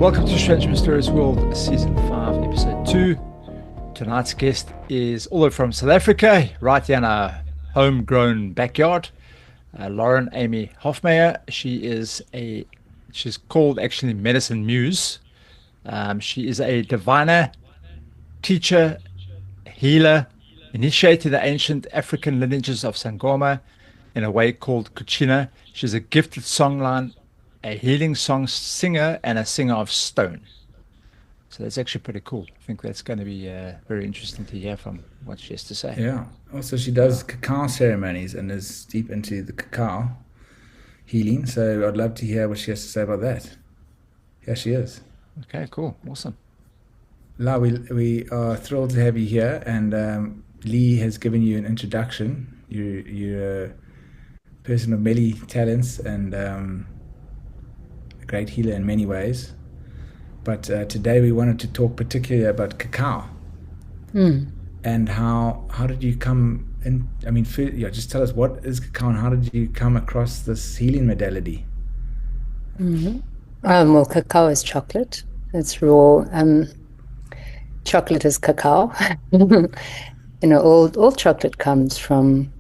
Welcome to Strange Mysterious World, Season 5, Episode 2. Tonight's guest is all the way from South Africa, right here in our homegrown backyard. Lauren Amy Hofmeyr. She's called actually Medicine Muse. She is a diviner, teacher, healer, initiated the ancient African lineages of Sangoma in a way called Kuchina. She's a gifted songline, a healing song singer, and a singer of stone. So that's actually pretty cool. I think that's going to be very interesting to hear from what she has to say. Yeah. Also, she does cacao ceremonies and is deep into the cacao healing. So I'd love to hear what she has to say about that. Here she is. Okay, cool. Awesome. La, we are thrilled to have you here. And Lee has given you an introduction. You're a person of many talents and a great healer in many ways. But today we wanted to talk particularly about cacao. And how did you come in? I mean, just tell us, what is cacao and how did you come across this healing modality? Well, cacao is chocolate. It's raw. Chocolate is cacao. All chocolate comes from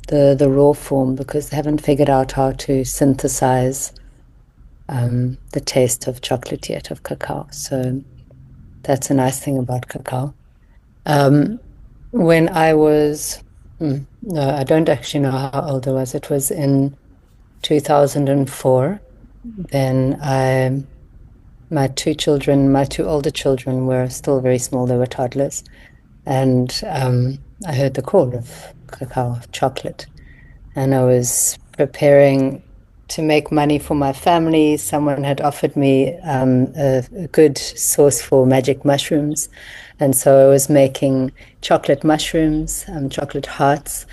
the raw form because they haven't figured out how to synthesize the taste of chocolate yet, of cacao. So that's a nice thing about cacao. When I was, no, I don't actually know how old I was. It was in 2004. Then my two older children were still very small. They were toddlers. And I heard the call of cacao, of chocolate. And I was preparing to make money for my family. Someone had offered me a good source for magic mushrooms. And so I was making chocolate mushrooms, chocolate hearts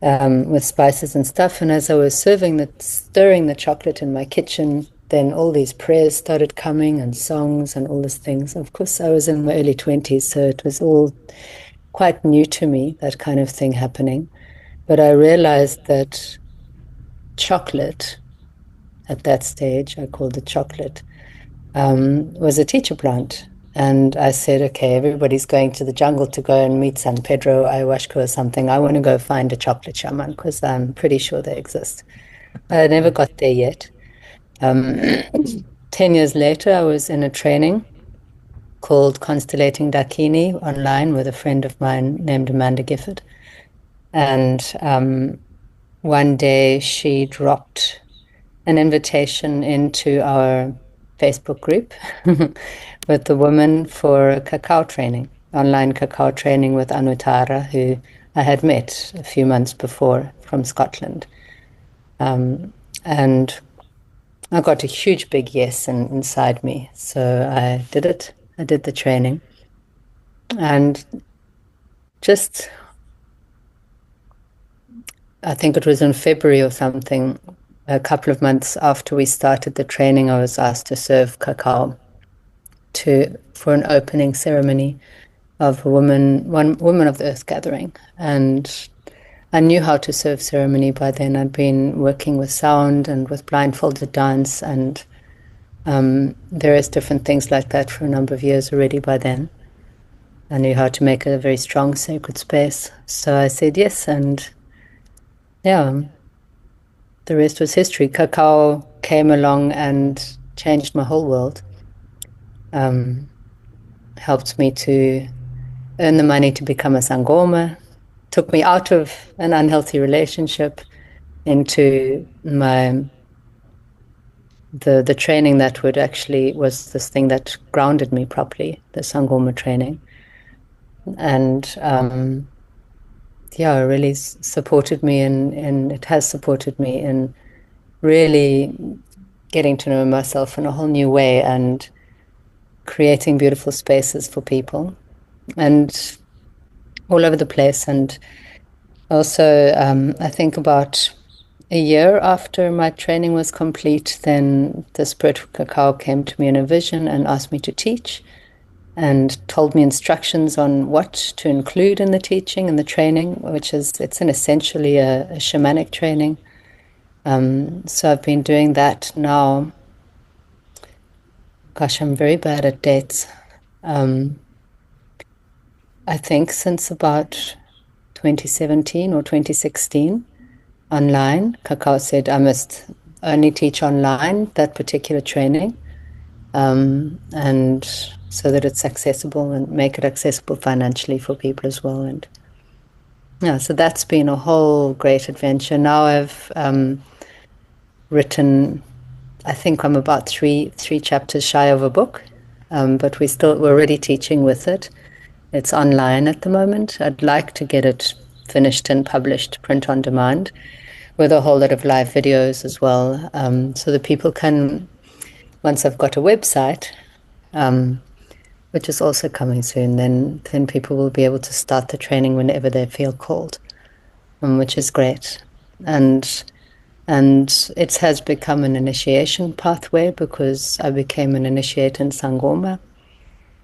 with spices and stuff. And as I was stirring the chocolate in my kitchen, then all these prayers started coming and songs and all these things. Of course, I was in my early 20s, so it was all quite new to me, that kind of thing happening. But I realized that chocolate, at that stage, I called it chocolate, was a teacher plant. And I said, okay, everybody's going to the jungle to go and meet San Pedro, ayahuasca or something. I want to go find a chocolate shaman because I'm pretty sure they exist. I never got there yet. 10 years later, I was in a training called Constellating Dakini online with a friend of mine named Amanda Gifford. And one day she dropped an invitation into our Facebook group with the woman for a cacao training, online cacao training with Anutara, who I had met a few months before from Scotland. And I got a huge big yes inside me. So I did it. I did the training. And just, I think it was in February or something, a couple of months after we started the training, I was asked to serve cacao for an opening ceremony of one woman of the Earth Gathering. And I knew how to serve ceremony by then. I'd been working with sound and with blindfolded dance and various different things like that for a number of years already by then. I knew how to make a very strong sacred space. So I said yes, and yeah, the rest was history. Cacao came along and changed my whole world. Helped me to earn the money to become a Sangoma, took me out of an unhealthy relationship into the training that was this thing that grounded me properly, the Sangoma training. And it really supported me and it has supported me in really getting to know myself in a whole new way and creating beautiful spaces for people and all over the place. And also, I think about a year after my training was complete, then the spirit of cacao came to me in a vision and asked me to teach and told me instructions on what to include in the teaching and the training, it's essentially a shamanic training. So I've been doing that now Gosh, I'm very bad at dates. Um, I think since about 2017 or 2016, online, Cacao said I must only teach online that particular training, and so that it's accessible and make it accessible financially for people as well. And yeah, so that's been a whole great adventure. Now I've written, I think I'm about three chapters shy of a book, but we're already teaching with it. It's online at the moment. I'd like to get it finished and published print on demand with a whole lot of live videos as well, so that people can, once I've got a website, which is also coming soon, then people will be able to start the training whenever they feel called, which is great. And it has become an initiation pathway because I became an initiate in Sangoma,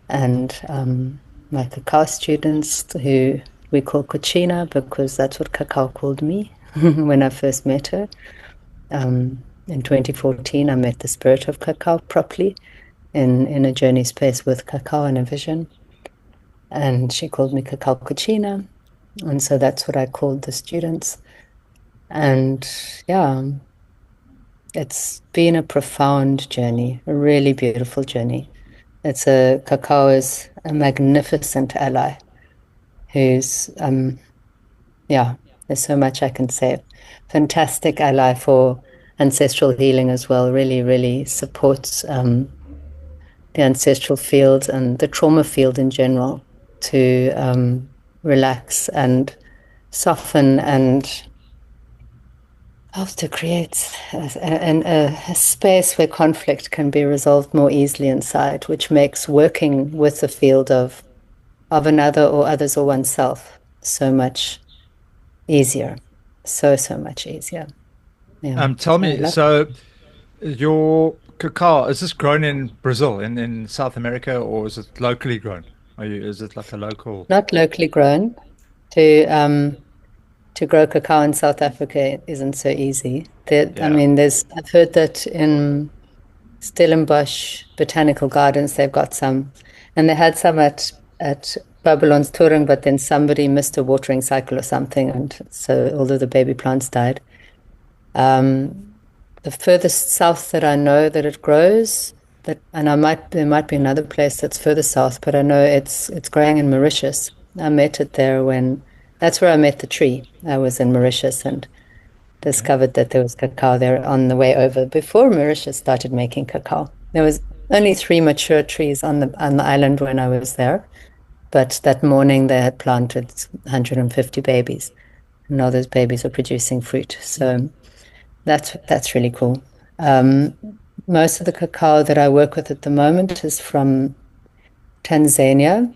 and my Cacao students, who we call Cucina because that's what Cacao called me when I first met her. In 2014, I met the spirit of Cacao properly in a journey space with Cacao and a vision. And she called me Cacao Cucina. And so that's what I called the students. And yeah, it's been a profound journey, a really beautiful journey. Cacao is a magnificent ally who's, there's so much I can say. Fantastic ally for ancestral healing as well. Really, really supports the ancestral field and the trauma field in general to relax and soften and to create a space where conflict can be resolved more easily inside, which makes working with the field of another or others or oneself so much easier. So much easier. Yeah. Tell me, so your cacao, is this grown in Brazil, in South America, or is it locally grown? Is it like a local? Not locally grown. To grow cacao in South Africa isn't so easy. I mean, I've heard that in Stellenbosch Botanical Gardens they've got some, and they had some at Babylon's Touring, but then somebody missed a watering cycle or something, and so although the baby plants died. The furthest south that I know that it grows, and there might be another place that's further south, but I know it's growing in Mauritius. I met it there that's where I met the tree. I was in Mauritius and discovered that there was cacao there on the way over. Before Mauritius started making cacao, there was only 3 mature trees on the island when I was there. But that morning they had planted 150 babies. And now those babies are producing fruit. So that's really cool. Most of the cacao that I work with at the moment is from Tanzania.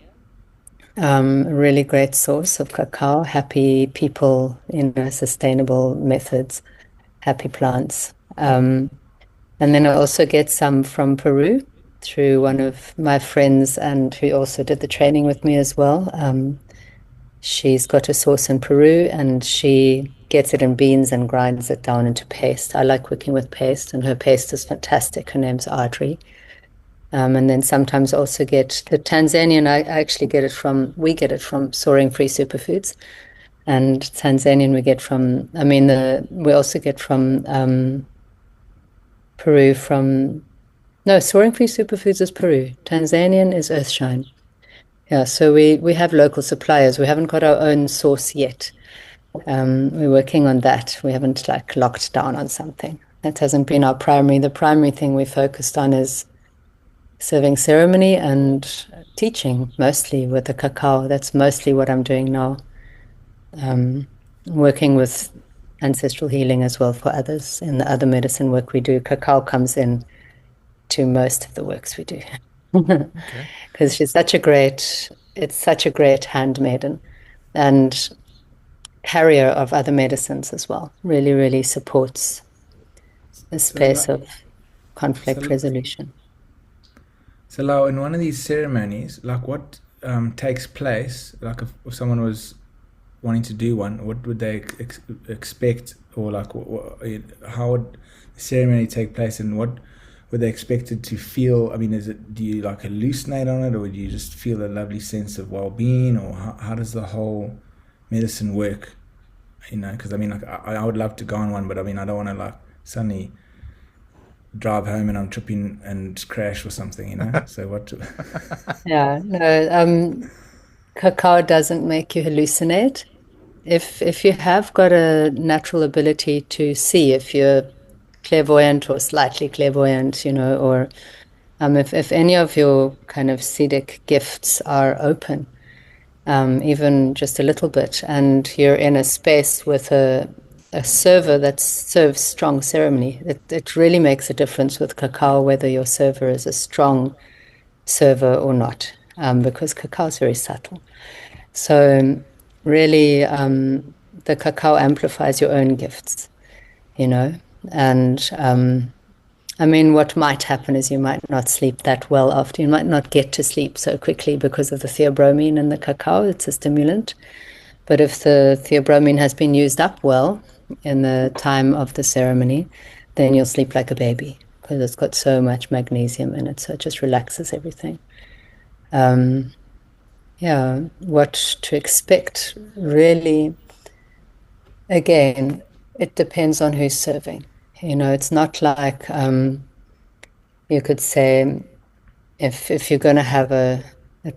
A really great source of cacao, happy people, sustainable methods, happy plants. And then I also get some from Peru through one of my friends, and who also did the training with me as well. She's got a source in Peru, and she gets it in beans and grinds it down into paste. I like working with paste, and her paste is fantastic. Her name's Audrey. And then sometimes also get the Tanzanian, we get it from Soaring Free Superfoods. And Tanzanian we also get from Peru Soaring Free Superfoods is Peru. Tanzanian is Earthshine. Yeah, so we have local suppliers. We haven't got our own source yet. We're working on that. We haven't locked down on something. That hasn't been our primary. The primary thing we focused on is serving ceremony and teaching, mostly with the cacao. That's mostly what I'm doing now. Working with ancestral healing as well for others. In the other medicine work we do, cacao comes in to most of the works we do. Because she's such a great handmaiden and carrier of other medicines as well. Really, really supports the space of conflict resolution. So, Lau, in one of these ceremonies, what takes place? If someone was wanting to do one, what would they expect, or how would the ceremony take place, and what were they expected to feel? I mean, do you like hallucinate on it, or do you just feel a lovely sense of well-being, or how does the whole medicine work? You know, because I mean, like I would love to go on one, but I mean, I don't want to like suddenly drive home and I'm tripping and crash or something, you know. So what? Yeah, no, cacao doesn't make you hallucinate. If you have got a natural ability to see, if you're clairvoyant or slightly clairvoyant, you know, or if any of your kind of Siddhic gifts are open, even just a little bit, and you're in a space with a server that serves strong ceremony, it really makes a difference with cacao whether your server is a strong server or not, because cacao is very subtle. So really, the cacao amplifies your own gifts, you know, and I mean, what might happen is you might not sleep that well after. You might not get to sleep so quickly because of the theobromine in the cacao. It's a stimulant. But if the theobromine has been used up well in the time of the ceremony, then you'll sleep like a baby because it's got so much magnesium in it. So it just relaxes everything. Yeah, what to expect really, again, it depends on who's serving. You know, it's not like you could say if you're going to have a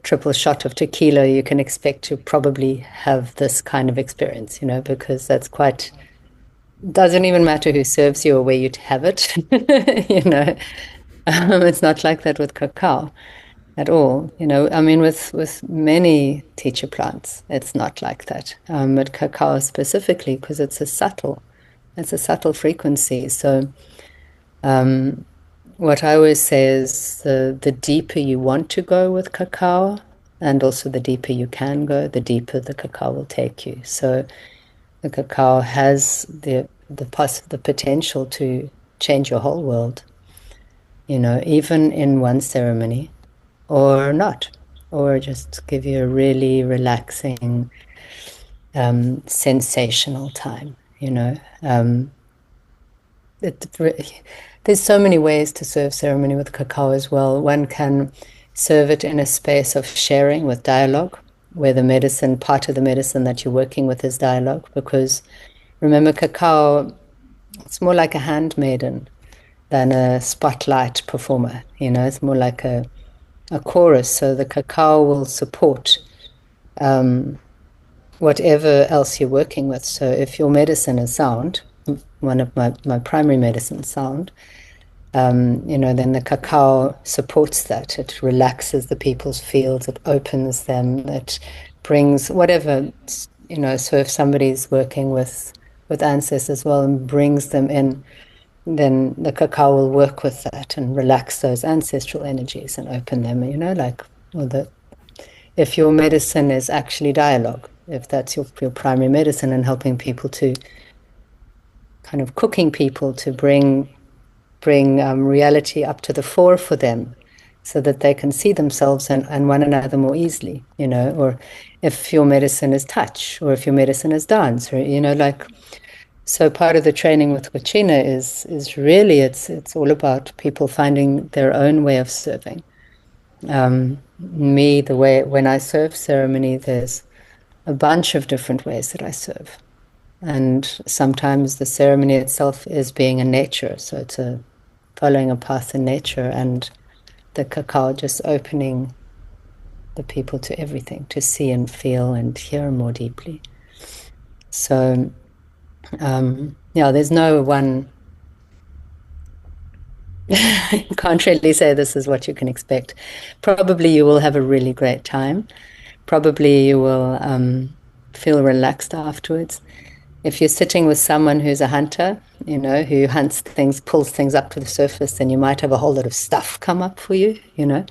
triple shot of tequila, you can expect to probably have this kind of experience, you know, because that's quite, doesn't even matter who serves you or where you have it, you know. It's not like that with cacao at all, you know. I mean, with many teacher plants, it's not like that. But cacao specifically, because it's a subtle frequency. So what I always say is the deeper you want to go with cacao, and also the deeper you can go, the deeper the cacao will take you. So the cacao has the potential to change your whole world, you know, even in one ceremony, or not, or just give you a really relaxing, sensational time, you know. There's so many ways to serve ceremony with cacao as well. One can serve it in a space of sharing with dialogue, where the medicine, part of the medicine that you're working with is dialogue, because remember, cacao, it's more like a handmaiden than a spotlight performer, you know. It's more like a chorus, so the cacao will support whatever else you're working with. So if your medicine is sound, one of my primary medicine sound, you know, then the cacao supports that. It relaxes the people's fields, it opens them, it brings whatever, you know. So if somebody's working with ancestors as well and brings them in, then the cacao will work with that and relax those ancestral energies and open them, you know, like, if your medicine is actually dialogue, if that's your primary medicine, and helping people to kind of cooking people to bring reality up to the fore for them, so that they can see themselves and one another more easily, you know. Or if your medicine is touch, or if your medicine is dance, or, you know, like. So part of the training with Wachina is really, it's all about people finding their own way of serving. Me, the way when I serve ceremony, there's a bunch of different ways that I serve. And sometimes the ceremony itself is being in nature, so it's following a path in nature, and the cacao just opening the people to everything, to see and feel and hear more deeply. So yeah, there's no one. You can't really say this is what you can expect. Probably you will have a really great time. Probably you will feel relaxed afterwards. If you're sitting with someone who's a hunter, you know, who hunts things, pulls things up to the surface, then you might have a whole lot of stuff come up for you, you know.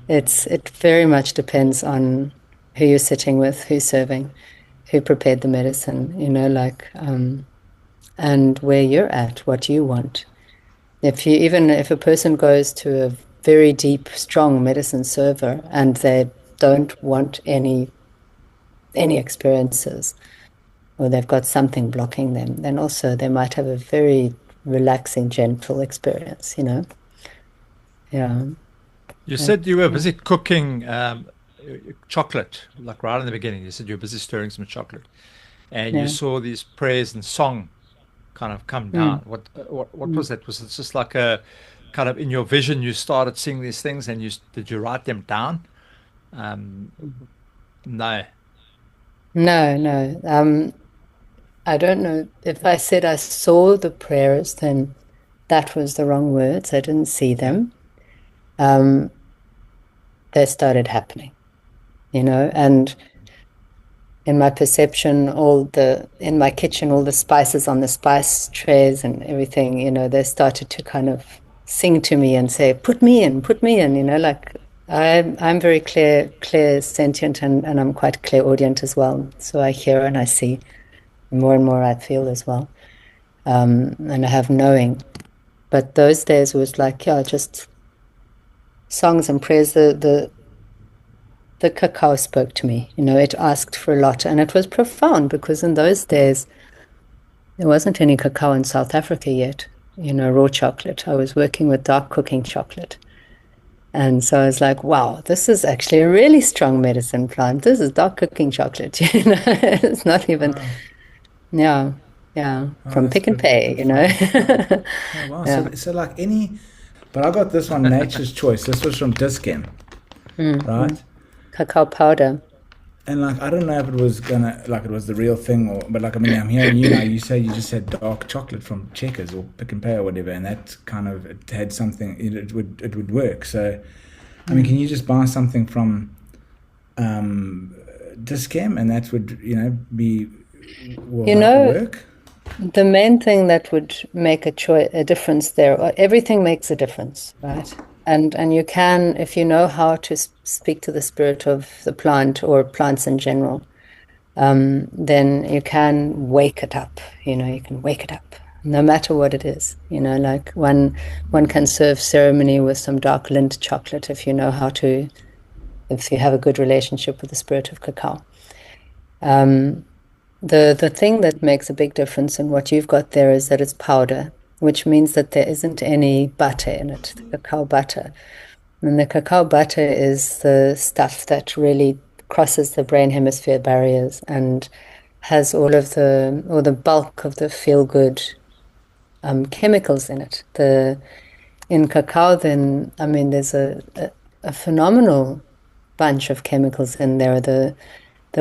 It very much depends on who you're sitting with, who's serving, who prepared the medicine, you know, like, and where you're at, what you want. If a person goes to a very deep, strong medicine server and they don't want any experiences, or they've got something blocking them, then also they might have a very relaxing, gentle experience, Yeah. You said you were busy cooking chocolate, like right in the beginning. You said you were busy stirring some chocolate, and you Yeah. saw these prayers and song kind of come down. Mm. What was that? Was it just like a kind of in your vision you started seeing these things, and did you write them down? Um, no. No, no. I don't know if I said I saw the prayers, then that was the wrong words. I didn't see Yeah. them. They started happening, and in my perception, in my kitchen, all the spices on the spice trays and everything, they started to kind of sing to me and say, put me in, like I'm very clear sentient, and I'm quite clairaudient as well. So I hear and I see. More and more I feel as well. And I have knowing. But those days was like, yeah, just songs and prayers. The cacao spoke to me. It asked for a lot, and it was profound because in those days there wasn't any cacao in South Africa yet. Raw chocolate. I was working with dark cooking chocolate, and so I was like, wow, this is actually a really strong medicine plant. This is dark cooking chocolate. It's not even, yeah, from That's Pick and Pay. profound. Oh, wow. Yeah. So like but I got this one, Nature's Choice. This was from Discam, right? Cacao powder. And like, I don't know if it was it was the real thing, but like, I mean, I'm hearing you now. You just said dark chocolate from Checkers or Pick and Pay or whatever, and that kind of it had something. It would work. So, I mean, can you just buy something from Discam, and that would work? The main thing that would make a difference there, everything makes a difference, right? And you can, if you know how to speak to the spirit of the plant or plants in general, then you can wake it up. You can wake it up, no matter what it is. Like one can serve ceremony with some dark Lindt chocolate if you have a good relationship with the spirit of cacao. The thing that makes a big difference in what you've got there is that it's powder, which means that there isn't any butter in it, the cacao butter. And the cacao butter is the stuff that really crosses the brain hemisphere barriers and has all the bulk of the feel-good chemicals in it. In cacao, then, I mean, there's a phenomenal bunch of chemicals in there. The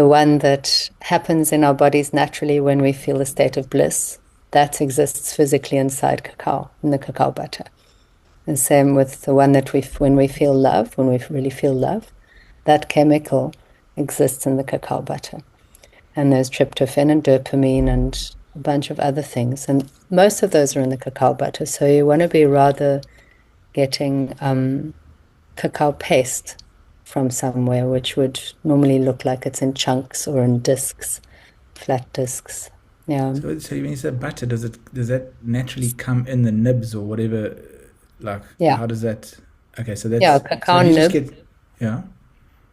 one that happens in our bodies naturally when we feel a state of bliss, that exists physically inside cacao, in the cacao butter. And same with the one that when we feel love, when we really feel love, that chemical exists in the cacao butter. And there's tryptophan and dopamine and a bunch of other things. And most of those are in the cacao butter. So you want to be rather getting cacao paste from somewhere, which would normally look like it's in chunks or in discs, flat discs. Yeah. So when you say butter, does that naturally come in the nibs or whatever? Like, yeah. How does that? Okay, so that's cacao so nib.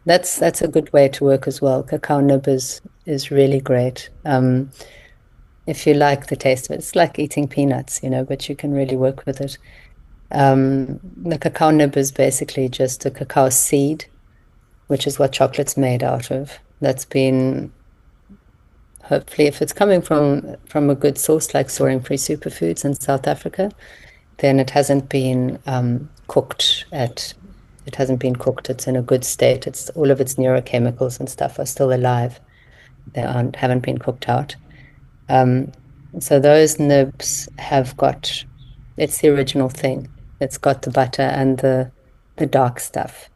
That's a good way to work as well. Cacao nib is really great. If you like the taste of it, it's like eating peanuts, but you can really work with it. The cacao nib is basically just a cacao seed, which is what chocolate's made out of. That's been, hopefully, if it's coming from a good source like Soaring Free Superfoods in South Africa, then it hasn't been cooked. It's in a good state. It's all of its neurochemicals and stuff are still alive. They haven't been cooked out. So those nibs have got, it's the original thing. It's got the butter and the dark stuff.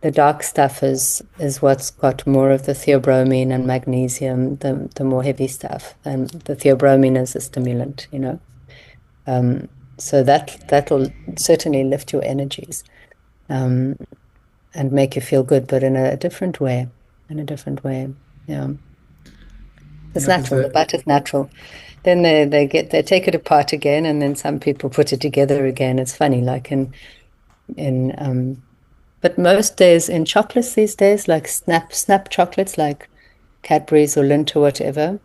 The dark stuff is what's got more of the theobromine and magnesium, the more heavy stuff. And the theobromine is a stimulant, So that'll certainly lift your energies and make you feel good, but in a different way. Yeah. It's natural. The butter's natural. Then they take it apart again, and then some people put it together again. It's funny, like but most days in chocolates these days, like snap chocolates, like Cadbury's or Lindt or whatever,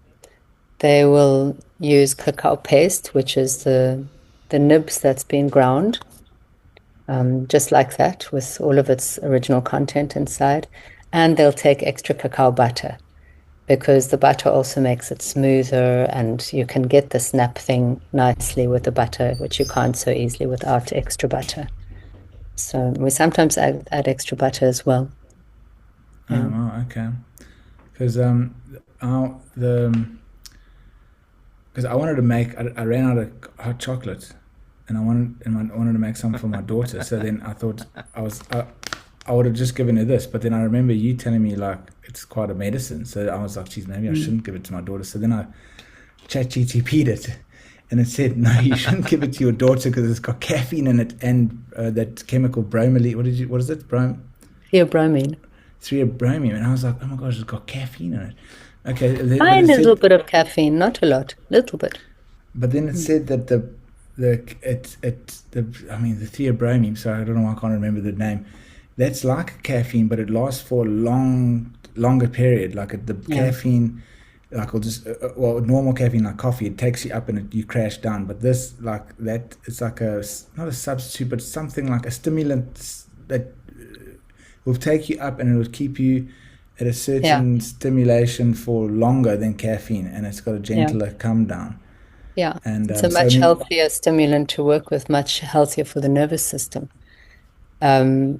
they will use cacao paste, which is the nibs that's been ground, just like that, with all of its original content inside. And they'll take extra cacao butter, because the butter also makes it smoother, and you can get the snap thing nicely with the butter, which you can't so easily without extra butter. So we sometimes add extra butter as well. Oh, wow, okay. Because because I wanted to make, I ran out of hot chocolate, and I wanted to make some for my daughter. So then I thought I would have just given her this, but then I remember you telling me like it's quite a medicine. So I was like, geez, maybe I shouldn't give it to my daughter. So then I ChatGPT'd it, and it said, no, you shouldn't give it to your daughter because it's got caffeine in it and that chemical bromelain. What is it? Theobromine. Theobromine. And I was like, oh my gosh, it's got caffeine in it. Okay. Tiny little bit of caffeine, not a lot, little bit. But then it said that the theobromine, sorry, I don't know why I can't remember the name. That's like caffeine, but it lasts for a longer period. Like the caffeine, like normal caffeine, like coffee, it takes you up and you crash down. But this, like that, it's like not a substitute, but something like a stimulant that will take you up and it will keep you at a certain stimulation for longer than caffeine, and it's got a gentler come down. Yeah, and it's a much healthier stimulant to work with, much healthier for the nervous system. The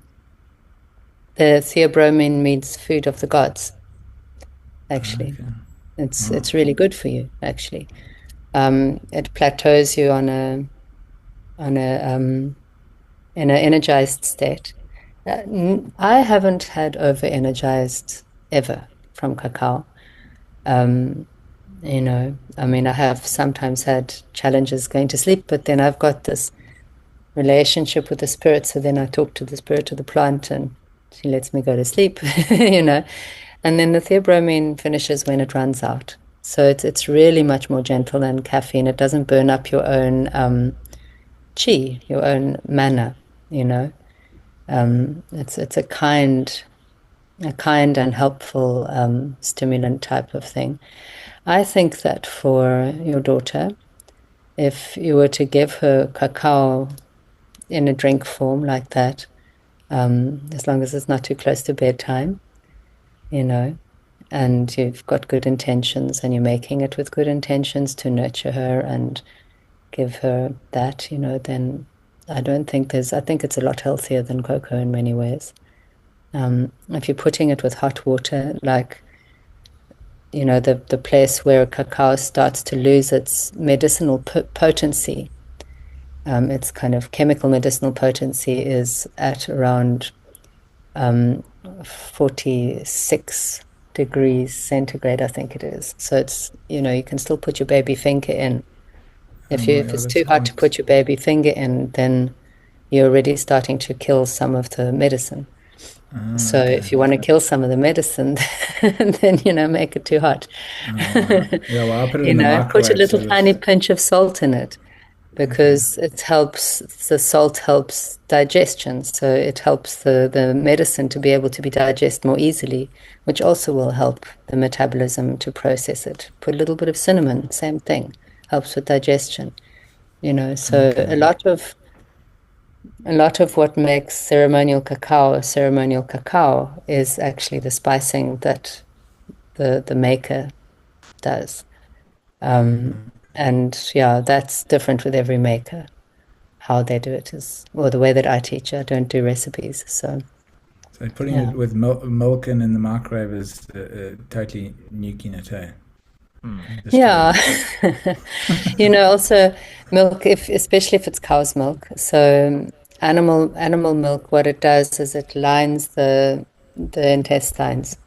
theobromine means food of the gods, actually. Okay. It's really good for you, actually. It plateaus you in an energized state. I haven't had over-energized ever from cacao. You know, I mean, I have sometimes had challenges going to sleep, but then I've got this relationship with the spirit, so then I talk to the spirit of the plant and she lets me go to sleep, you know. And then the theobromine finishes when it runs out. So it's really much more gentle than caffeine. It doesn't burn up your own chi, your own mana, you know. It's a kind and helpful stimulant type of thing. I think that for your daughter, if you were to give her cacao in a drink form like that, as long as it's not too close to bedtime, you know, and you've got good intentions and you're making it with good intentions to nurture her and give her that, you know, then I think it's a lot healthier than cocoa in many ways. If you're putting it with hot water, like, you know, the place where cacao starts to lose its medicinal potency, its kind of chemical medicinal potency is at around 46 degrees centigrade, I think it is. So it's, you know, you can still put your baby finger in. If it's too hot to put your baby finger in, then you're already starting to kill some of the medicine. So if you want to kill some of the medicine, then, you know, make it too hot. Yeah, well, I'll put it in the microwave. Put a little tiny pinch of salt in it, because the salt helps digestion. So it helps the medicine to be able to be digested more easily, which also will help the metabolism to process it. Put a little bit of cinnamon, same thing, helps with digestion. You know, so a lot of what makes ceremonial cacao is actually the spicing that the maker does. And yeah, that's different with every maker. How they do it is, or the way that I teach, I don't do recipes. So putting it with milk in the microwave is totally nuking it, eh? Yeah. You know, also milk, especially if it's cow's milk. So animal milk, what it does is it lines the intestines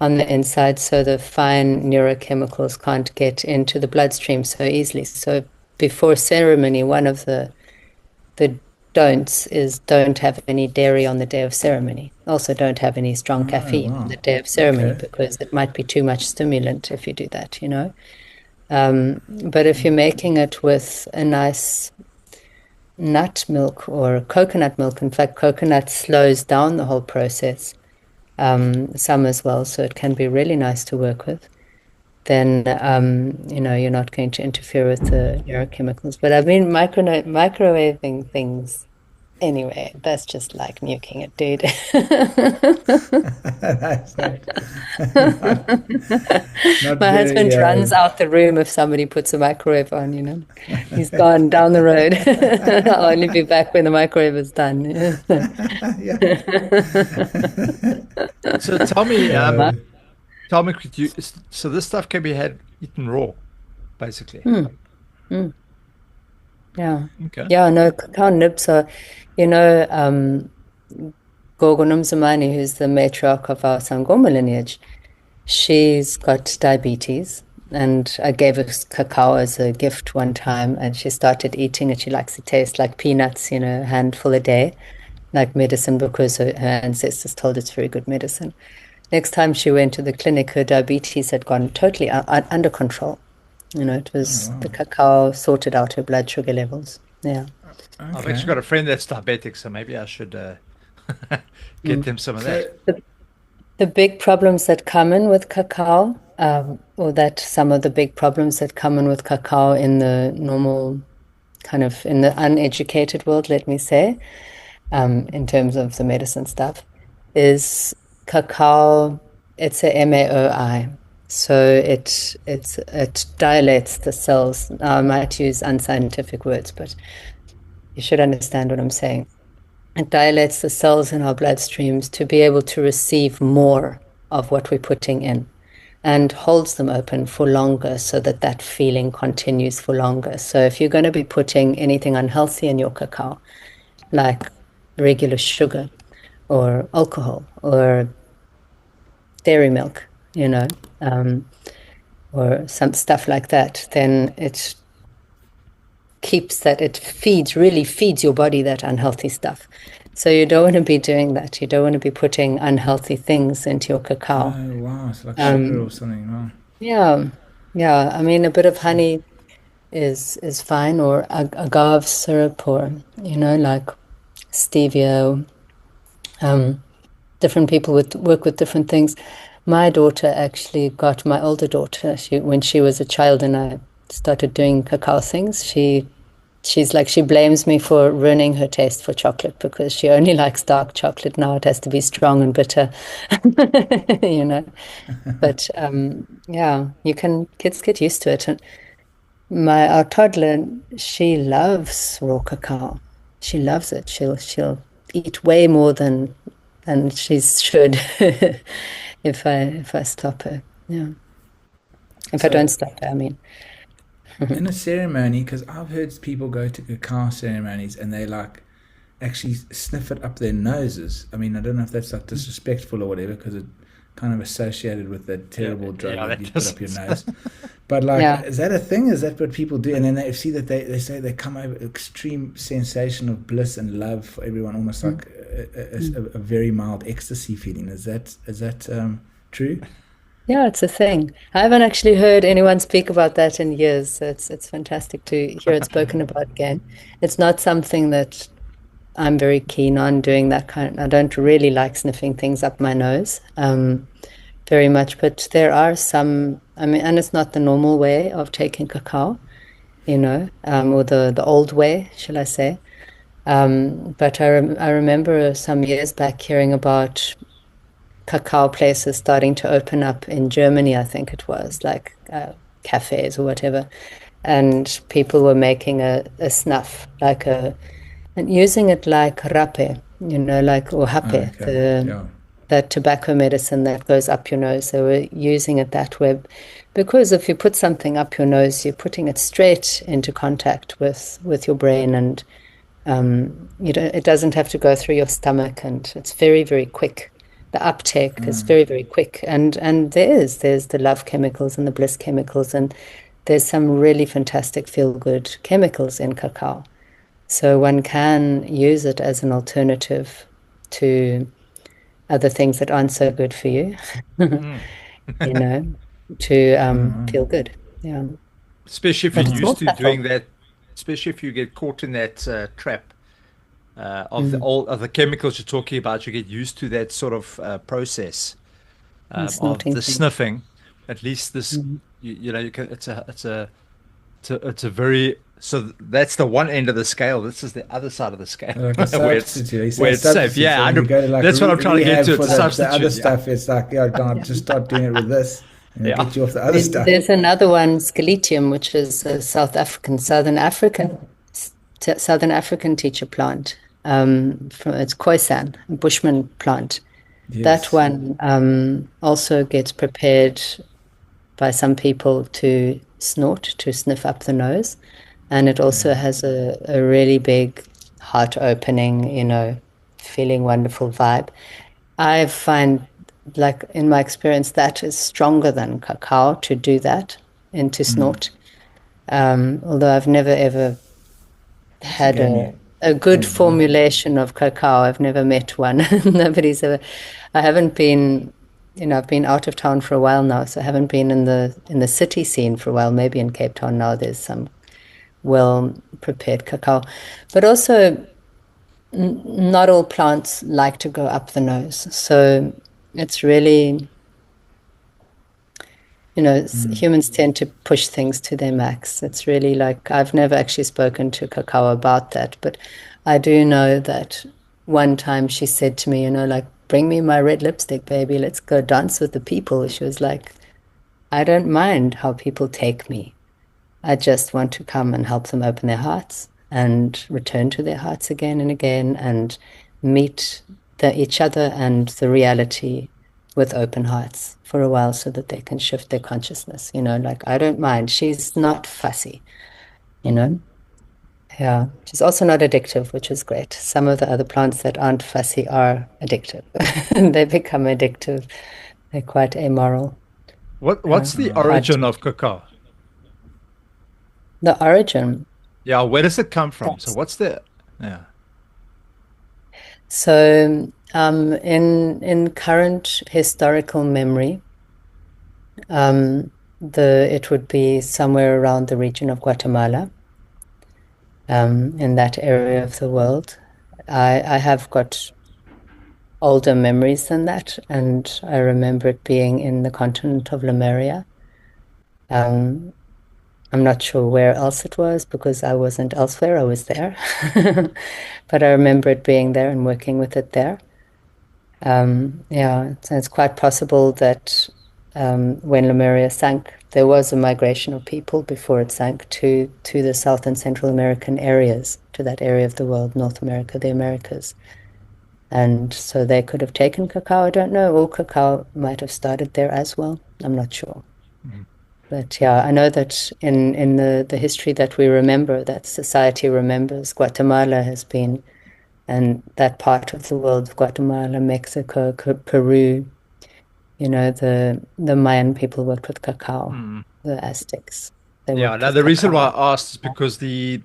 on the inside, so the fine neurochemicals can't get into the bloodstream so easily. So before ceremony, one of the don'ts is don't have any dairy on the day of ceremony. Also don't have any strong caffeine on the day of ceremony, because it might be too much stimulant if you do that, you know. But if you're making it with a nice nut milk or coconut milk, in fact, coconut slows down the whole process, some as well, so it can be really nice to work with. then you're not going to interfere with the neurochemicals. But I've been microwaving things anyway. That's just like nuking it, dude. That's not My very husband runs out the room if somebody puts a microwave on. He's gone down the road. I'll only be back when the microwave is done. yeah. So tell me, could you, so this stuff can be eaten raw, basically. Yeah. Okay. Yeah, no, cacao nibs are, Gogo Nomzamani, who's the matriarch of our Sangoma lineage, she's got diabetes. And I gave her cacao as a gift one time, and she started eating it. She likes the taste like peanuts, a handful a day, like medicine, because her ancestors told it's very good medicine. Next time she went to the clinic, her diabetes had gone totally under control. It was the cacao sorted out her blood sugar levels. Yeah. Okay. I've actually got a friend that's diabetic, so maybe I should get them some of that. The big problems that come in with cacao, or that some of the big problems that come in with cacao in the normal, kind of in the uneducated world, let me say, in terms of the medicine stuff, is cacao, it's a MAOI. So it dilates the cells. Now, I might use unscientific words, but you should understand what I'm saying. It dilates the cells in our bloodstreams to be able to receive more of what we're putting in, and holds them open for longer so that feeling continues for longer. So if you're going to be putting anything unhealthy in your cacao, like regular sugar or alcohol or dairy milk, or some stuff like that, then it really feeds your body that unhealthy stuff. So you don't want to be doing that. You don't want to be putting unhealthy things into your cacao. Oh, wow. It's like sugar or something. Wow. Yeah. I mean, a bit of honey is fine, or agave syrup, or, like stevia. Different people work with different things. My daughter actually got, my older daughter, when she was a child and I started doing cacao things, she's like, she blames me for ruining her taste for chocolate, because she only likes dark chocolate now. It has to be strong and bitter, But kids get used to it. And our toddler, she loves raw cacao. She loves it. She'll eat way more than she should if I stop her. Yeah. If I don't stop her, I mean. In a ceremony, because I've heard people go to cacao ceremonies and they like actually sniff it up their noses. I mean, I don't know if that's like disrespectful or whatever, because it's kind of associated with that terrible drug that you put up your nose. But like, is that a thing? Is that what people do? And then they see that they say they come over extreme sensation of bliss and love for everyone, almost like a very mild ecstasy feeling. Is that true? Yeah, it's a thing. I haven't actually heard anyone speak about that in years. So it's fantastic to hear it spoken about again. It's not something that I'm very keen on doing, that kind. I don't really like sniffing things up my nose very much, but there are some, I mean, and it's not the normal way of taking cacao, or the old way, shall I say. But I remember some years back hearing about cacao places starting to open up in Germany, I think it was, like cafes or whatever, and people were making a snuff, and using it like rape, or hape, that tobacco medicine that goes up your nose. They were using it that way, because if you put something up your nose, you're putting it straight into contact with your brain, and it doesn't have to go through your stomach, and it's very, very quick. The uptake is very, very quick, and there's the love chemicals and the bliss chemicals, and there's some really fantastic feel-good chemicals in cacao. So one can use it as an alternative to other things that aren't so good for you, to feel good. Yeah. Especially if you're used to doing that, especially if you get caught in that trap. Of the chemicals you're talking about, you get used to that sort of process of the sniffing. At least this you know, you can, it's a very, so that's the one end of the scale. This is the other side of the scale Like a where substitute. He where says it's safe. substitute. Yeah, So when you go to like that's what I'm trying to get rehab to. for It's a the other substitute. Yeah, stuff, it's like, yeah, don't just start doing it with this, and it'll yeah. get you off the other stuff. There's another one, Scaletium, which is a Southern African teacher plant. It's Khoisan, a Bushman plant. That Yes. one also gets prepared by some people to snort, to sniff up the nose. And it also has a really big heart opening, feeling wonderful vibe. I find, like in my experience, that is stronger than cacao to do that and to snort. Although I've never ever It's a had game. a good formulation of cacao. I've never met one. Nobody's ever. I haven't been, I've been out of town for a while now, so I haven't been in the city scene for a while. Maybe in Cape Town now there's some well prepared cacao, but also not all plants like to go up the nose. So it's really, humans tend to push things to their max. It's really like, I've never actually spoken to Cacao about that, but I do know that one time she said to me, like, bring me my red lipstick, baby, let's go dance with the people. She was like, I don't mind how people take me. I just want to come and help them open their hearts and return to their hearts again and again and meet each other and the reality with open hearts for a while so that they can shift their consciousness. Like, I don't mind. She's not fussy, you know? Yeah. She's also not addictive, which is great. Some of the other plants that aren't fussy are addictive. They become addictive. They're quite amoral. What's the Hard origin to- of cacao? The origin. Yeah, where does it come from? So what's the, yeah. So, in current historical memory, it would be somewhere around the region of Guatemala, in that area of the world. I have got older memories than that, and I remember it being in the continent of Lemuria. Um, I'm not sure where else it was because I wasn't elsewhere, I was there. But I remember it being there and working with it there. Yeah, so it's quite possible that when Lemuria sank, there was a migration of people before it sank to the South and Central American areas, to that area of the world, North America, the Americas. And so they could have taken cacao, I don't know, or cacao might have started there as well. I'm not sure. But yeah, I know that in the history that we remember, that society remembers, Guatemala has been, and that part of the world, Guatemala, Mexico, Peru, the Mayan people worked with cacao, the Aztecs. They Yeah, worked now with the reason why cacao. I asked is because the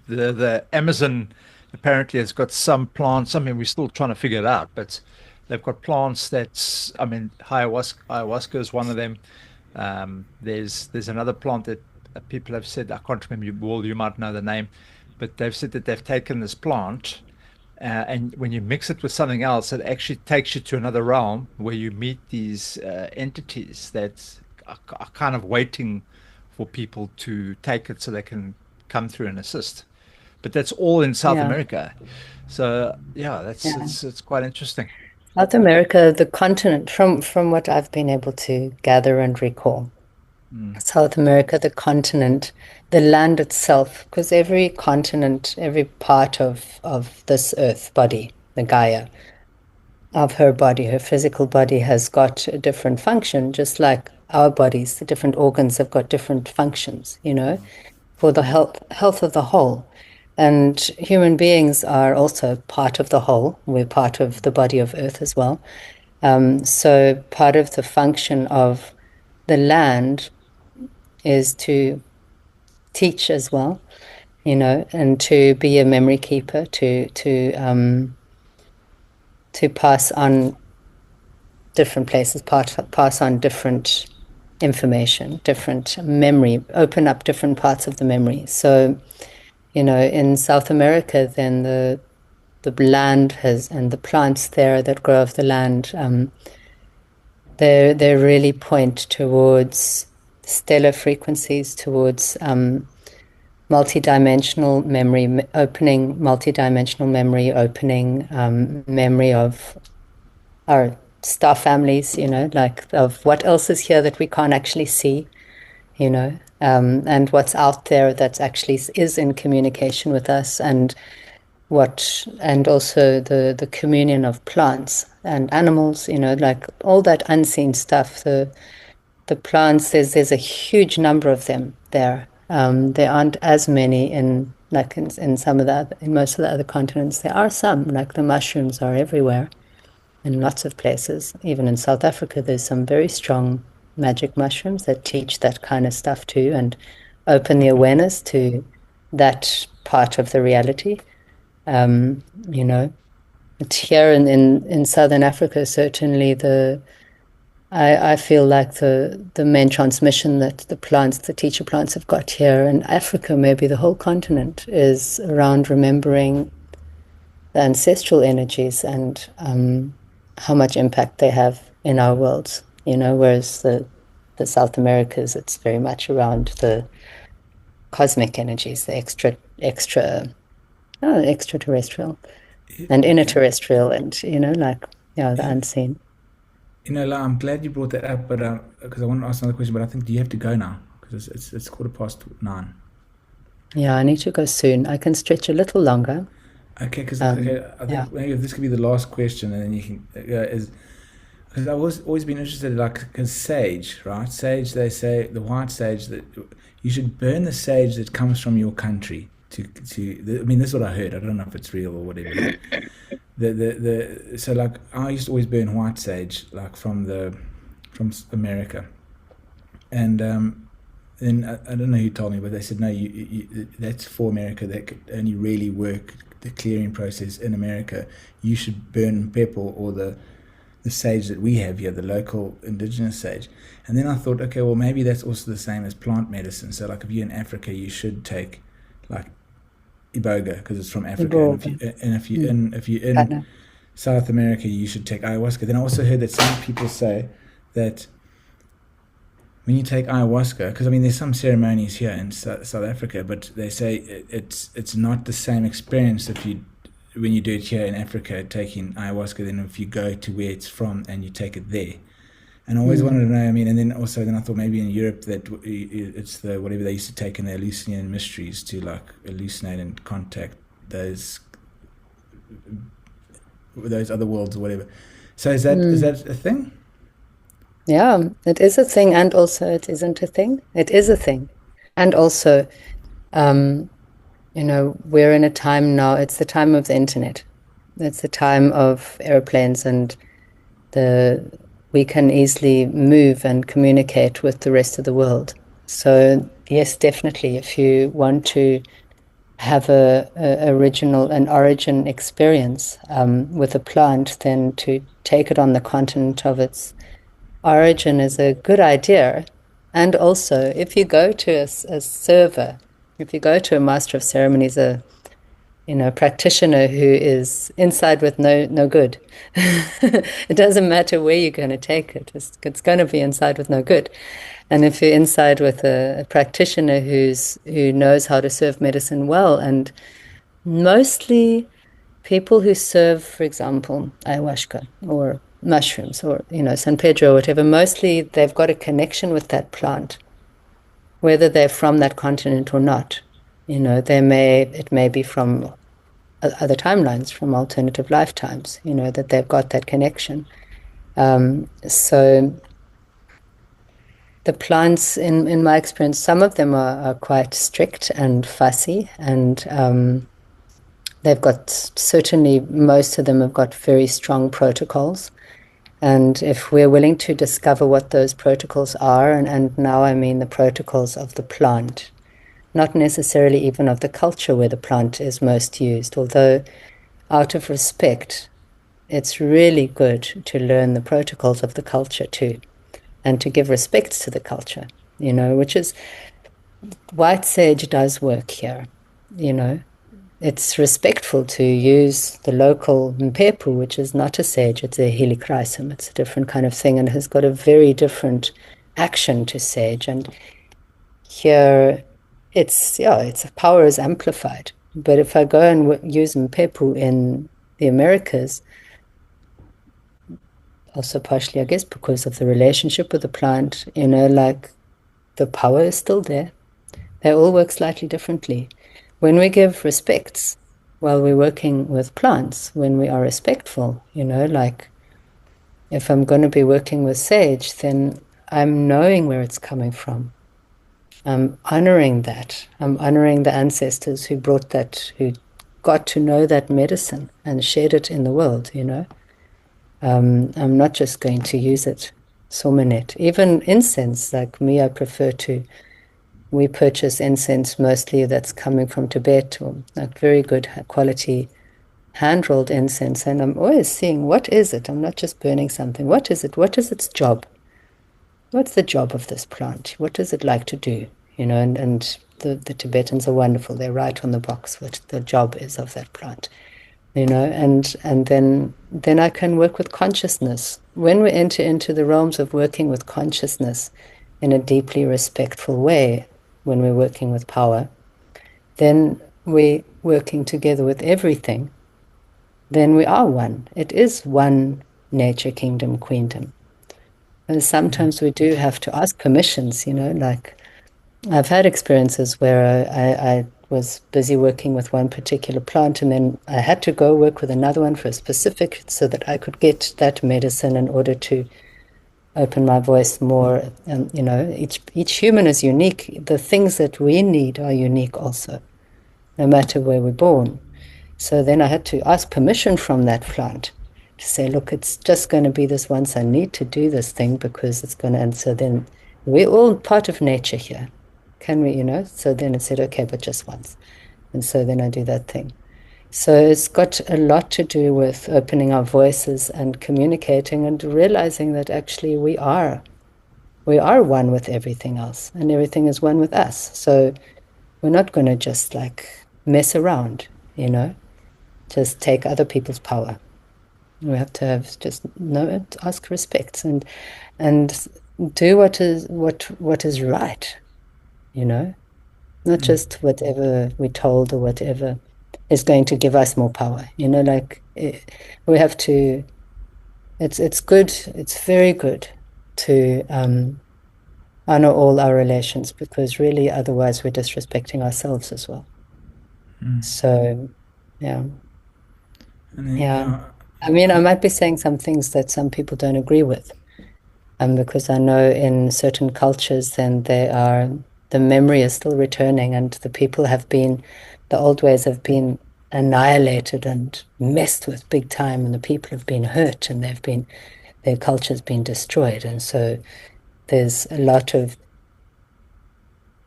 Amazon apparently has got some plants. I mean, we're still trying to figure it out, but they've got plants that's, I mean, ayahuasca is one of them. There's another plant that people have said, I can't remember, Well, you might know the name, but they've said that they've taken this plant, and when you mix it with something else, it actually takes you to another realm where you meet these entities that are kind of waiting for people to take it so they can come through and assist. But that's all in South Yeah, America. So yeah, that's yeah. it's quite interesting. South America, the continent, from what I've been able to gather and recall, South America, the continent, the land itself, because every continent, every part of this earth body, the Gaia, of her body, her physical body has got a different function, just like our bodies, the different organs have got different functions, for the health of the whole. And human beings are also part of the whole. We're part of the body of Earth as well. So part of the function of the land is to teach as well, and to be a memory keeper, to pass on different places, pass on different information, different memory, open up different parts of the memory. So, in South America, then the land has, and the plants there that grow off the land, they really point towards stellar frequencies towards multidimensional memory, opening multidimensional memory, opening memory of our star families, like of what else is here that we can't actually see, and what's out there that actually is in communication with us, and also the communion of plants and animals, like all that unseen stuff. The plants, there's a huge number of them there. There aren't as many in most of the other continents. There are some, like the mushrooms are everywhere in lots of places. Even in South Africa, there's some very strong magic mushrooms that teach that kind of stuff too, and open the awareness to that part of the reality. But here in Southern Africa, certainly I feel like the main transmission that the teacher plants have got here in Africa, maybe the whole continent, is around remembering the ancestral energies and how much impact they have in our worlds, whereas the South Americas, it's very much around the cosmic energies, the extraterrestrial and interterrestrial, and the unseen. I'm glad you brought that up, but because I want to ask another question, but I think, do you have to go now? Because it's 9:15. Yeah, I need to go soon. I can stretch a little longer. Okay, because I think maybe if this could be the last question, and then you can is because I've always been interested, because sage, right? Sage, they say the white sage, that you should burn the sage that comes from your country. I mean, this is what I heard. I don't know if it's real or whatever. So I used to always burn white sage, from America, and then I don't know who told me, but they said no, you that's for America. That could only really work, the clearing process in America. You should burn pepper or the sage that we have here, the local indigenous sage. And then I thought, okay, well, maybe that's also the same as plant medicine. So if you're in Africa, you should take iboga, because it's from Africa. And if you're in South America, you should take ayahuasca. Then I also heard that some people say that when you take ayahuasca, because there's some ceremonies here in South Africa, but they say it's not the same experience when you do it here in Africa, taking ayahuasca, than if you go to where it's from and you take it there. And I always wanted to know, and then I thought maybe in Europe that it's whatever they used to take in the Hallucinate mysteries to hallucinate and contact those other worlds or whatever. So is that a thing? Yeah, it is a thing, and also it isn't a thing. It is a thing. And also, we're in a time now, it's the time of the internet. It's the time of airplanes, and we can easily move and communicate with the rest of the world. So yes, definitely, if you want to have an origin experience with a plant, then to take it on the continent of its origin is a good idea. And also, if you go to a server, if you go to a master of ceremonies, a practitioner who is inside with no good, it doesn't matter where you're going to take it. It's going to be inside with no good. And if you're inside with a practitioner who knows how to serve medicine well, and mostly people who serve, for example, ayahuasca or mushrooms or San Pedro or whatever, mostly they've got a connection with that plant, whether they're from that continent or not. It may be from other timelines, from alternative lifetimes, that they've got that connection. So the plants, in my experience, some of them are quite strict and fussy, and they've got, certainly most of them have got very strong protocols. And if we're willing to discover what those protocols are, and now I mean the protocols of the plant, not necessarily even of the culture where the plant is most used, although out of respect, it's really good to learn the protocols of the culture too, and to give respect to the culture, which is, white sage does work here, It's respectful to use the local mpepu, which is not a sage, it's a helichrysum. It's a different kind of thing and has got a very different action to sage. And here it's power is amplified. But if I go and use Mpepu in the Americas, also partially, I guess, because of the relationship with the plant, like the power is still there. They all work slightly differently. When we give respects while we're working with plants, when we are respectful, like if I'm going to be working with sage, then I'm knowing where it's coming from. I'm honoring that. I'm honoring the ancestors who brought that, who got to know that medicine and shared it in the world, I'm not just going to use it, somanet. Even incense, like me, we purchase incense mostly that's coming from Tibet, or like very good quality hand-rolled incense. And I'm always seeing, what is it? I'm not just burning something. What is it? What is its job? What's the job of this plant? What does it like to do? And the Tibetans are wonderful. They write on the box what the job is of that plant. And then I can work with consciousness. When we enter into the realms of working with consciousness in a deeply respectful way, when we're working with power, then we're working together with everything. Then we are one. It is one nature, kingdom, queendom. And sometimes we do have to ask permissions, like I've had experiences where I was busy working with one particular plant, and then I had to go work with another one for a specific, so that I could get that medicine in order to open my voice more. And each human is unique. The things that we need are unique also, no matter where we're born. So then I had to ask permission from that plant to say, look, it's just going to be this once. I need to do this thing because it's going to. And so then we're all part of nature here. Can we, So then it said, okay, but just once. And so then I do that thing. So it's got a lot to do with opening our voices and communicating and realizing that actually we are one with everything else, and everything is one with us. So we're not going to just like mess around, just take other people's power. We have to have just know it, ask respects, and do what is right, not just whatever we're told or whatever is going to give us more power. We have to. It's good. It's very good to honor all our relations, because really, otherwise, we're disrespecting ourselves as well. So, yeah. I mean, I might be saying some things that some people don't agree with, because I know in certain cultures, then the memory is still returning, and the old ways have been annihilated and messed with big time, and the people have been hurt, and their culture's been destroyed. And so there's a lot of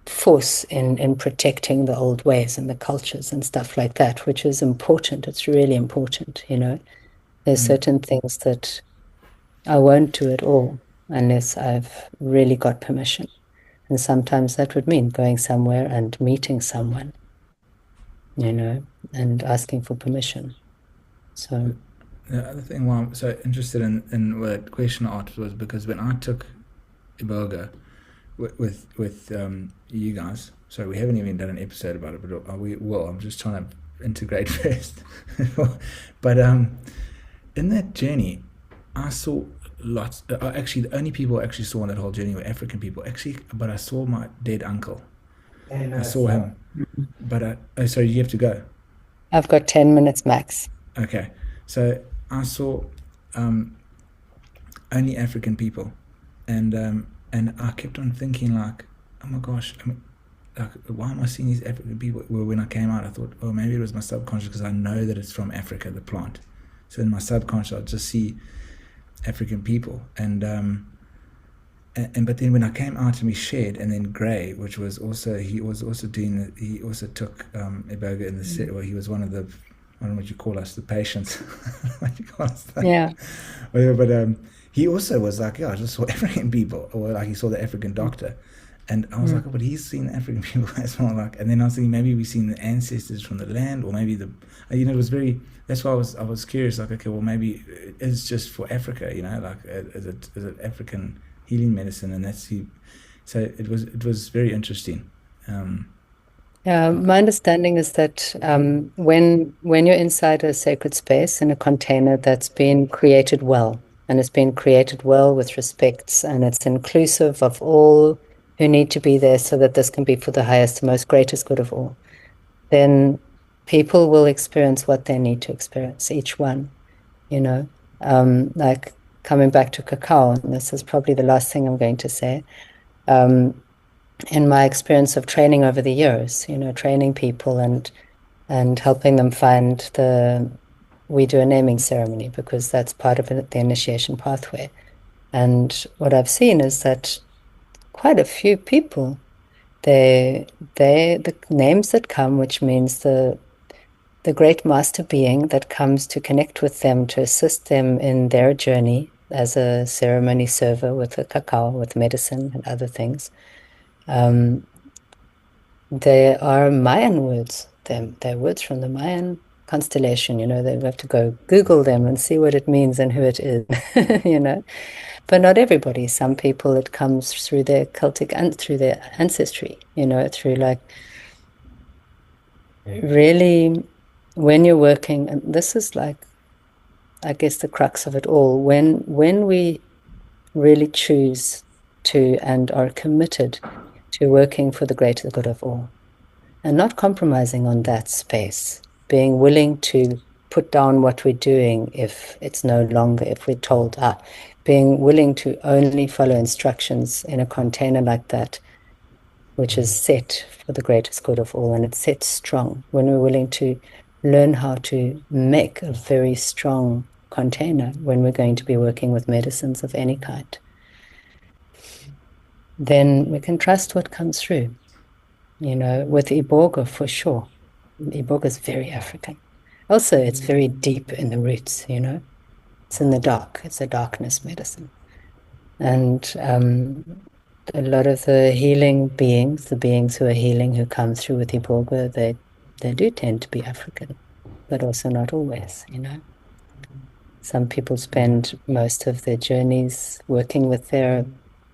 force in protecting the old ways and the cultures and stuff like that, which is important. It's really important, There's certain things that I won't do at all unless I've really got permission. And sometimes that would mean going somewhere and meeting someone, and asking for permission. So the other thing why I'm so interested in what question art was, because when I took Iboga with you guys, so we haven't even done an episode about it, but we will. I'm just trying to integrate first. But in that journey, I saw lots. Actually, the only people I actually saw on that whole journey were African people. Actually, but I saw my dead uncle. I saw him. But sorry, you have to go. I've got 10 minutes max. Okay, so I saw only African people, and I kept on thinking like, oh my gosh, like, why am I seeing these African people? Well, when I came out, I thought, oh, maybe it was my subconscious, because I know that it's from Africa, the plant. So in my subconscious, I'd just see African people, and but then when I came out and we shared, and then Gray, which was also, he also took Iboga in the set, well, he was one of the, I don't know what you call us, the patients. What you call us? Yeah. Whatever, but he also was like, yeah, I just saw African people, or like he saw the African doctor. And I was like, oh, but he's seen African people as well. Like, and then I was thinking maybe we've seen the ancestors from the land, or maybe it was very. That's why I was curious. Like, okay, well, maybe it's just for Africa, like as an African healing medicine, and so it was very interesting. My understanding is that when you're inside a sacred space in a container that's been created well, and it's been created well with respects, and it's inclusive of all who need to be there so that this can be for the highest, most greatest good of all, then people will experience what they need to experience, each one, like coming back to cacao, and this is probably the last thing I'm going to say. In my experience of training over the years, training people and helping them find we do a naming ceremony because that's part of the initiation pathway. And what I've seen is that quite a few people, the names that come, which means the great master being that comes to connect with them, to assist them in their journey as a ceremony server with the cacao, with medicine and other things. They are Mayan words. They're words from the Mayan constellation. They have to go Google them and see what it means and who it is. But not everybody. Some people it comes through their Celtic and through their ancestry. Through like really when you're working, and this is like, I guess, the crux of it all. When we really choose to and are committed to working for the greater good of all, and not compromising on that space, being willing to put down what we're doing if it's no longer, if we're told, being willing to only follow instructions in a container like that, which is set for the greatest good of all, and it's set strong. When we're willing to learn how to make a very strong container when we're going to be working with medicines of any kind, then we can trust what comes through. With Iboga, for sure. Iboga is very African. Also, it's very deep in the roots, It's in the dark. It's a darkness medicine. And a lot of the healing beings, the beings who are healing, who come through with Iboga, they do tend to be African, but also not always, Some people spend most of their journeys working with their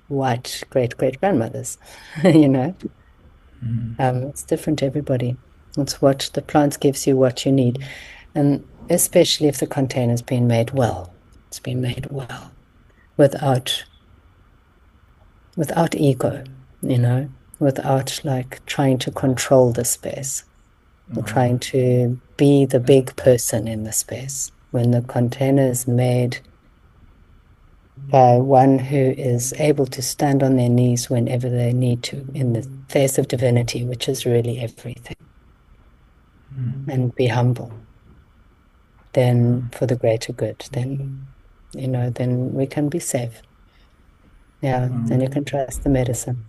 white great-great-grandmothers, It's different to everybody. It's what the plant gives you, what you need. And especially if the container's been made well. It's been made well. Without ego, without like trying to control the space or trying to be the big person in the space. When the container is made by one who is able to stand on their knees whenever they need to in the face of divinity, which is really everything, and be humble, then for the greater good, then we can be safe. Then you can trust the medicine.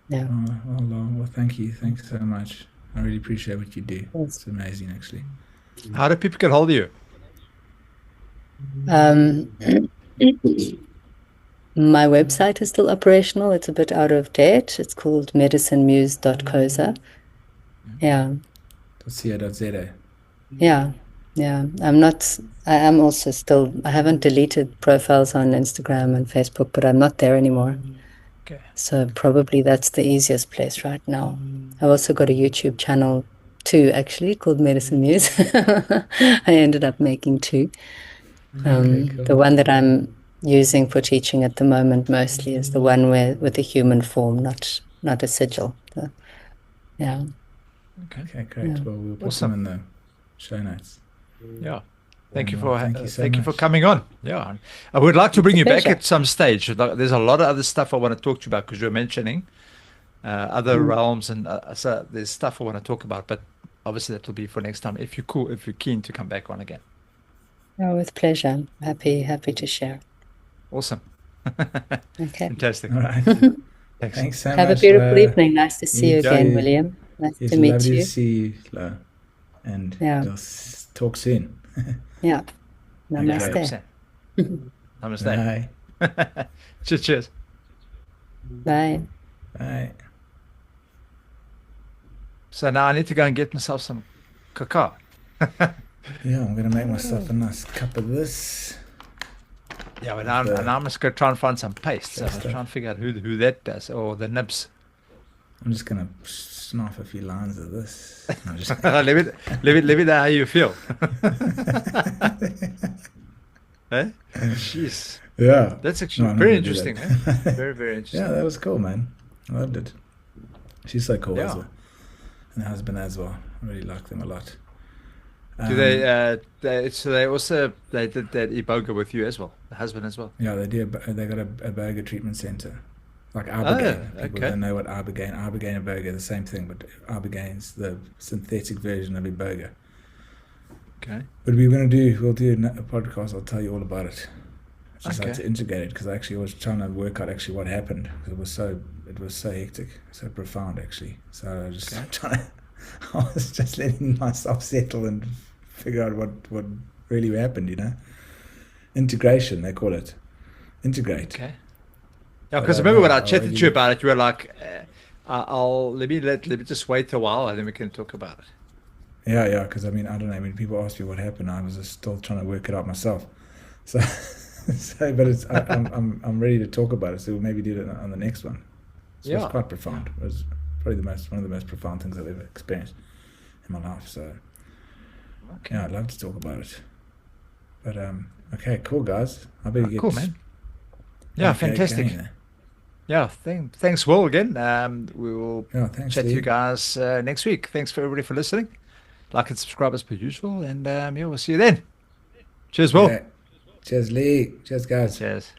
Well, thank you. Thanks so much. I really appreciate what you do. It's amazing, actually. How do people get hold of you? My website is still operational. It's a bit out of date. It's called medicinemuse.coza. .co.za. I am also still, I haven't deleted profiles on Instagram and Facebook, but I'm not there anymore. Okay. So probably that's the easiest place right now. I've also got a YouTube channel too, actually, called Medicine Muse. I ended up making two. Cool. The one that I'm using for teaching at the moment mostly is the one with a human form, not a sigil. Okay, great. Well, we'll put them in the show notes. Thank you much. for coming on. I would like to bring you back at some stage. There's a lot of other stuff I want to talk to you about because you're mentioning other realms, and so there's stuff I want to talk about, but obviously that will be for next time if you're keen to come back on again. With pleasure. Happy to share. Awesome. Okay. Fantastic. All right. Thanks so much. Have a beautiful evening. Nice to see you again, William. Nice to meet lovely you. to see you, Lau. And we'll talk soon. Namaste. Namaste. Bye. Cheers. Bye. Bye. So now I need to go and get myself some cacao. I'm going to make myself a nice cup of this. Yeah, but and I must go try and find some paste. So I'll try and figure out who that does, or the Nibs. I'm just gonna snuff a few lines of this. No, just... Leave it there how you feel. Eh? Jeez. Yeah. That's actually very interesting, eh? Very, very interesting. Yeah, that was cool, man. I loved it. She's so cool Yeah. as well. And her husband as well. I really like them a lot. Do they did that iboga with you as well, the husband as well? Yeah, they do. They got a Iboga treatment center, like Ibogaine. People don't know what Ibogaine and Iboga are the same thing, but Ibogaine's the synthetic version of Iboga. Okay. But we'll do a podcast. I'll tell you all about it. Just like to integrate it, because I actually was trying to work out actually what happened, because it was so hectic, so profound actually. So I was just I was just letting myself settle and figure out what really happened, you know. Integration, they call it. Integrate. Okay. Yeah, because remember when I chatted to you about it, you were like, let me just wait a while and then we can talk about it. Yeah, because I mean, I don't know, when people ask me what happened, I was just still trying to work it out myself. So but it's I'm ready to talk about it, so we'll maybe do it on the next one. So it's quite profound. It was probably one of the most profound things I've ever experienced in my life. So yeah, I'd love to talk about it. But okay, cool guys. I better get cool, man. Yeah, fantastic. Yeah, thanks Will again. We will chat to you guys next week. Thanks for everybody for listening. Like and subscribe as per usual, and we'll see you then. Cheers, Will. Yeah. Cheers, Lee. Cheers, guys. Cheers.